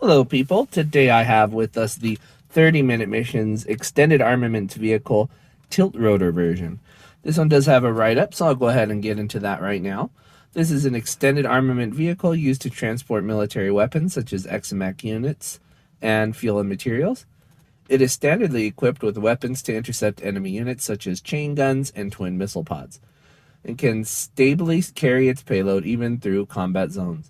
Hello people, today I have with us the 30 Minute Missions Extended Armament Vehicle Tiltrotor version. This one does have a write-up, so I'll go ahead and get into that right now. This is an extended armament vehicle used to transport military weapons such as XMAC units and fuel and materials. It is standardly equipped with weapons to intercept enemy units such as chain guns and twin missile pods, and can stably carry its payload even through combat zones.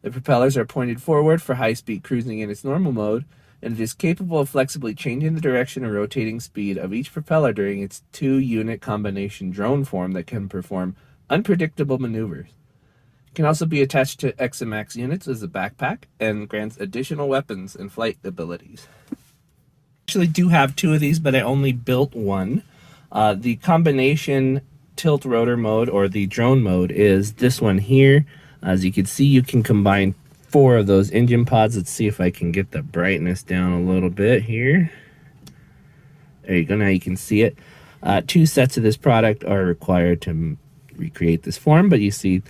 The propellers are pointed forward for high-speed cruising in its normal mode, and it is capable of flexibly changing the direction and rotating speed of each propeller during its two-unit combination drone form that can perform unpredictable maneuvers. It can also be attached to XMAX units as a backpack and grants additional weapons and flight abilities. I actually do have two of these, but I only built one. The combination tilt rotor mode, or the drone mode, is this one here. As you can see, you can combine 4 of those engine pods. Let's see if I can get the brightness down a little bit here. There you go, now you can see it. 2 sets of this product are required to recreate this form, but you see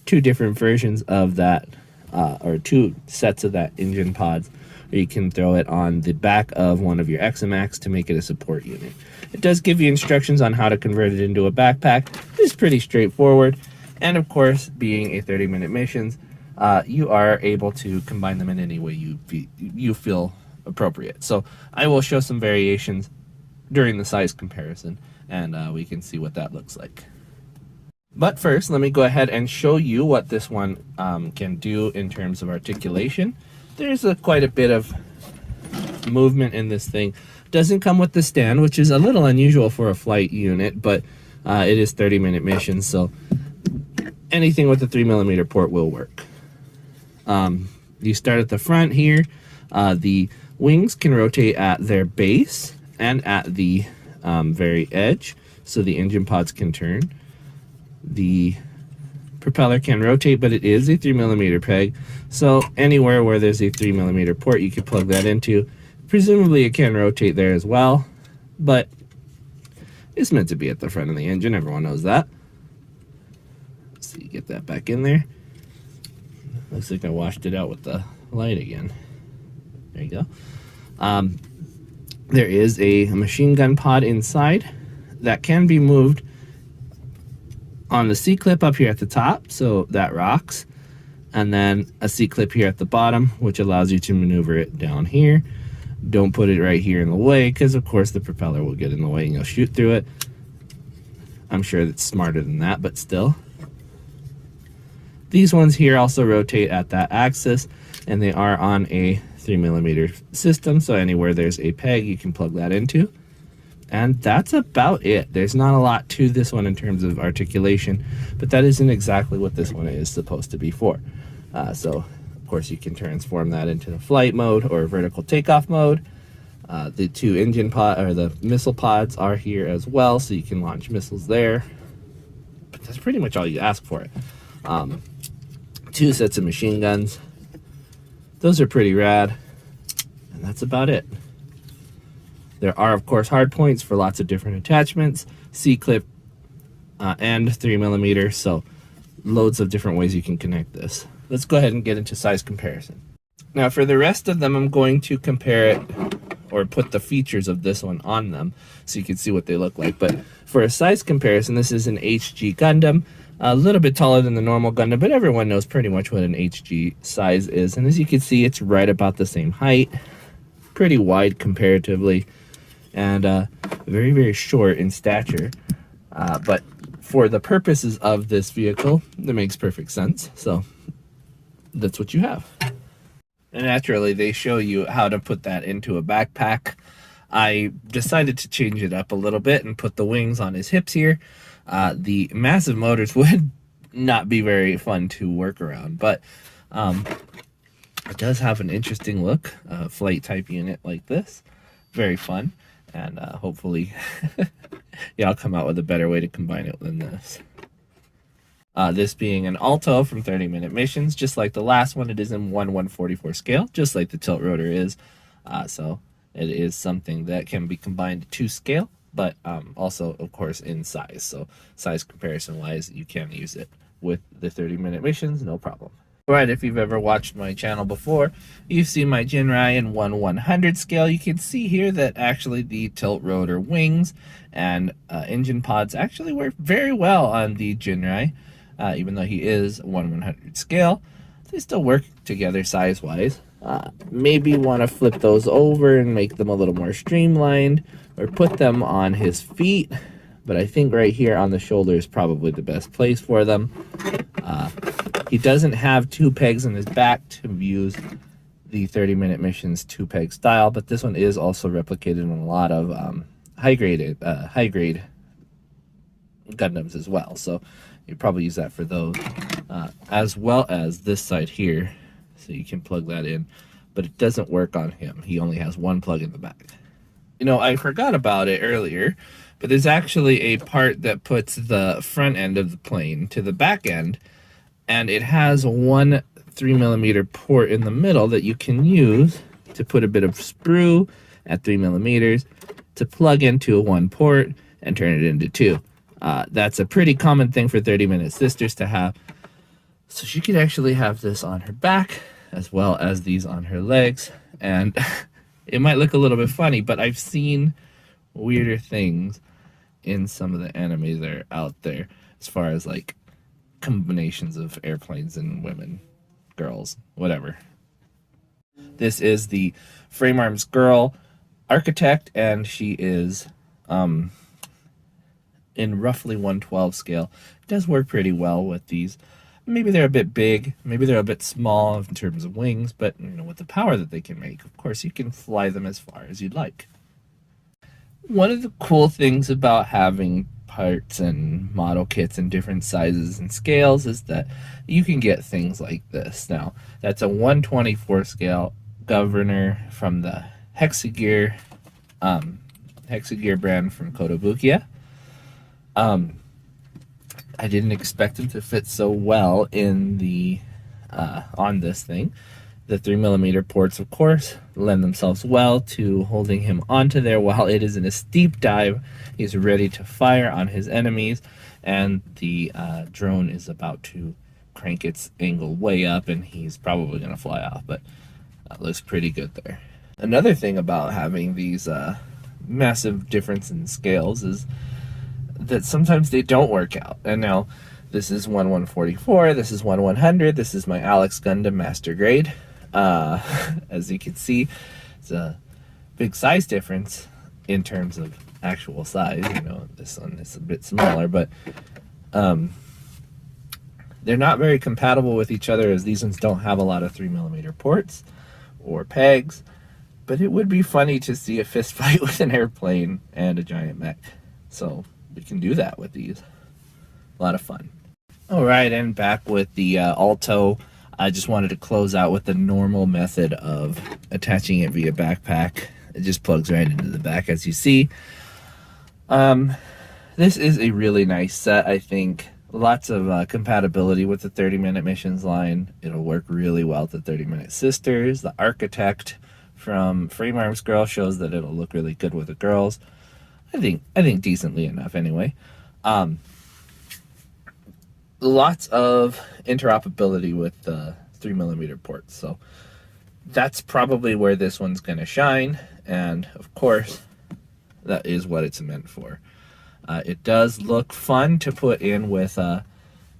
2 different versions of that, or 2 sets of that engine pods, or you can throw it on the back of one of your XMAX to make it a support unit. It does give you instructions on how to convert it into a backpack. It's pretty straightforward. And of course, being a 30-minute missions, you are able to combine them in any way you feel appropriate. So I will show some variations during the size comparison, and we can see what that looks like. But first, let me go ahead and show you what this one can do in terms of articulation. There's quite a bit of movement in this thing. Doesn't come with the stand, which is a little unusual for a flight unit, but it is 30-minute missions, so anything with a 3mm port will work. You start at the front here. The wings can rotate at their base and at the very edge, so the engine pods can turn. The propeller can rotate, but it is a 3mm peg, so anywhere where there's a 3mm port, you can plug that into. Presumably it can rotate there as well, but it's meant to be at the front of the engine. Everyone knows that. So you get that back in there. Looks like I washed it out with the light again. There you go. There is a machine gun pod inside that can be moved on the C-clip up here at the top, so that rocks, and then a C-clip here at the bottom, which allows you to maneuver it down here. Don't put it right here in the way, because of course the propeller will get in the way and you'll shoot through it. I'm sure it's smarter than that, but still. These ones here also rotate at that axis, and they are on a 3mm system, so anywhere there's a peg you can plug that into. And that's about it. There's not a lot to this one in terms of articulation, but that isn't exactly what this one is supposed to be for. So of course you can transform that into the flight mode or vertical takeoff mode. The 2 engine pod, or the missile pods, are here as well, so you can launch missiles there. But that's pretty much all you ask for it. 2 sets of machine guns. Those are pretty rad, and that's about it. There are, of course, hard points for lots of different attachments, C-clip and 3mm, so loads of different ways you can connect this. Let's go ahead and get into size comparison. Now, for the rest of them, I'm going to compare it, or put the features of this one on them so you can see what they look like. But for a size comparison, this is an HG Gundam, a little bit taller than the normal Gundam, but everyone knows pretty much what an HG size is. And as you can see, it's right about the same height, pretty wide comparatively, and very, very short in stature. But for the purposes of this vehicle, that makes perfect sense. So that's what you have. And naturally, they show you how to put that into a backpack. I decided to change it up a little bit and put the wings on his hips here. The massive motors would not be very fun to work around, but it does have an interesting look, flight type unit like this. Very fun, and hopefully y'all come out with a better way to combine it than this. This being an Alto from 30-minute missions, just like the last one, it is in 1/144 scale, just like the tilt rotor is. So it is something that can be combined to scale, but also, of course, in size. So size comparison wise, you can use it with the 30-minute missions, no problem. Right, if you've ever watched my channel before, you've seen my Jinrai in 1/100 scale. You can see here that actually the tilt rotor wings and engine pods actually work very well on the Jinrai, even though he is 1/100 scale. They still work together size-wise. Maybe want to flip those over and make them a little more streamlined, or put them on his feet, but I think right here on the shoulder is probably the best place for them. He doesn't have 2 pegs in his back to use the 30-minute missions 2-peg style, but this one is also replicated in a lot of high-grade Gundams as well, so you probably use that for those, as well as this side here, so you can plug that in, but it doesn't work on him. He only has 1 plug in the back. You know, I forgot about it earlier, but there's actually a part that puts the front end of the plane to the back end, and it has one 3mm port in the middle that you can use to put a bit of sprue at 3mm to plug into one port and turn it into 2. That's a pretty common thing for 30-minute sisters to have. So she could actually have this on her back as well as these on her legs, and it might look a little bit funny, but I've seen weirder things in some of the animes that are out there as far as like combinations of airplanes and women, girls, whatever. This is the frame arms girl architect, and she is in roughly 1/12 scale. It does work pretty well with these. Maybe they're a bit big, maybe they're a bit small in terms of wings, but you know, with the power that they can make, of course you can fly them as far as you'd like. One of the cool things about having parts and model kits in different sizes and scales is that you can get things like this. Now, that's a 1/24 scale governor from the Hexagear brand from Kotobukiya. I didn't expect them to fit so well in the on this thing. The 3mm ports, of course, lend themselves well to holding him onto there while it is in a steep dive. He's ready to fire on his enemies, and the drone is about to crank its angle way up, and he's probably going to fly off, but that looks pretty good there. Another thing about having these massive difference in scales is that sometimes they don't work out. And now this is 1/144, this is 1/100, this is my Alex Gundam Master Grade. As you can see, it's a big size difference in terms of actual size. You know, this one is a bit smaller, but they're not very compatible with each other, as these ones don't have a lot of 3mm ports or pegs. But it would be funny to see a fist fight with an airplane and a giant mech, so we can do that with these. A lot of fun. All right, and back with the Alto. I just wanted to close out with the normal method of attaching it via backpack. It just plugs right into the back, as you see. This is a really nice set, I think. Lots of compatibility with the 30-minute missions line. It'll work really well with the 30-minute sisters. The architect from Frame Arms Girl shows that it'll look really good with the girls. I think decently enough anyway. Lots of interoperability with the 3mm ports, so that's probably where this one's going to shine, and of course that is what it's meant for. It does look fun to put in with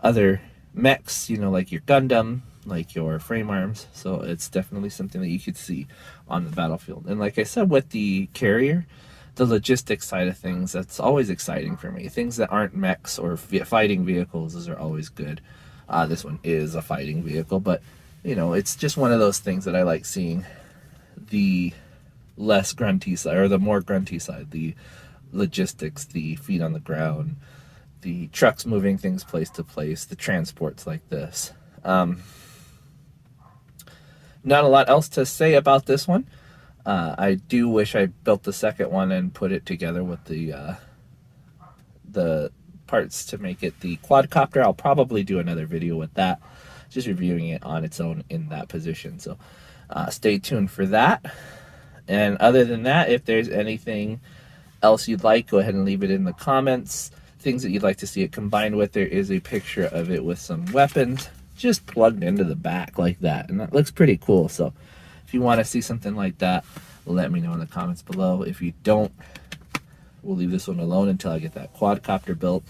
other mechs, you know, like your Gundam, like your frame arms, so it's definitely something that you could see on the battlefield. And like I said, with the carrier, the logistics side of things, that's always exciting for me. Things that aren't mechs or fighting vehicles, those are always good. This one is a fighting vehicle, but you know, it's just one of those things that I like seeing. The less grunty side, or the more grunty side, the logistics, the feet on the ground, the trucks moving things place to place, the transports like this. Not a lot else to say about this one. I do wish I built the second one and put it together with the parts to make it the quadcopter. I'll probably do another video with that, just reviewing it on its own in that position. So stay tuned for that. And other than that, if there's anything else you'd like, go ahead and leave it in the comments. Things that you'd like to see it combined with, there is a picture of it with some weapons. just plugged into the back like that, and that looks pretty cool. So if you want to see something like that, let me know in the comments below. If you don't, we'll leave this one alone until I get that quadcopter built,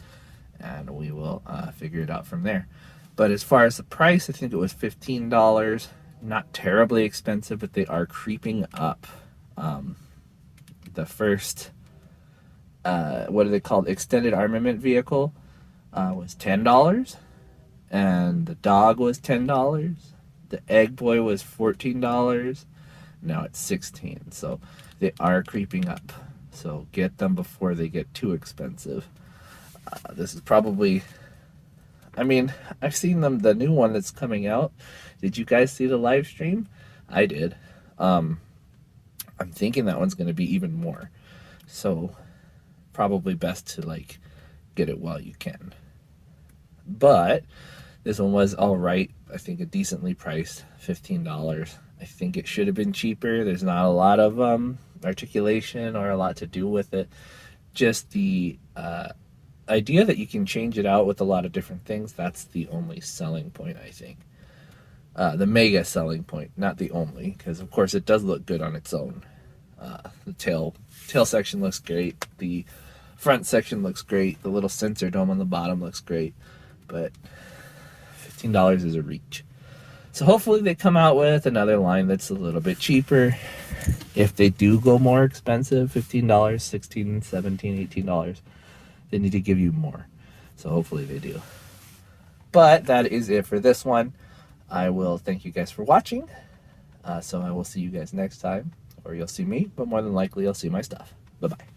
and we will figure it out from there. But as far as the price, I think it was $15. Not terribly expensive, but they are creeping up. The first, what are they called? Extended armament vehicle was $10. And the dog was $10. The egg boy was $14. Now it's $16. So they are creeping up. So get them before they get too expensive. This is probably, I mean, I've seen them, the new one that's coming out. Did you guys see the live stream? I did. I'm thinking that one's going to be even more. So probably best to like get it while you can. But this one was all right. I think a decently priced $15. I think it should have been cheaper. There's not a lot of articulation or a lot to do with it. Just the idea that you can change it out with a lot of different things, that's the only selling point, I think. The mega selling point, not the only, because of course it does look good on its own. The tail section looks great. The front section looks great. The little sensor dome on the bottom looks great. But $15 is a reach. So hopefully they come out with another line that's a little bit cheaper. If they do go more expensive, $15, $16, $17, $18, they need to give you more. So hopefully they do. But that is it for this one. I will thank you guys for watching. So I will see you guys next time. Or you'll see me, but more than likely you'll see my stuff. Bye-bye.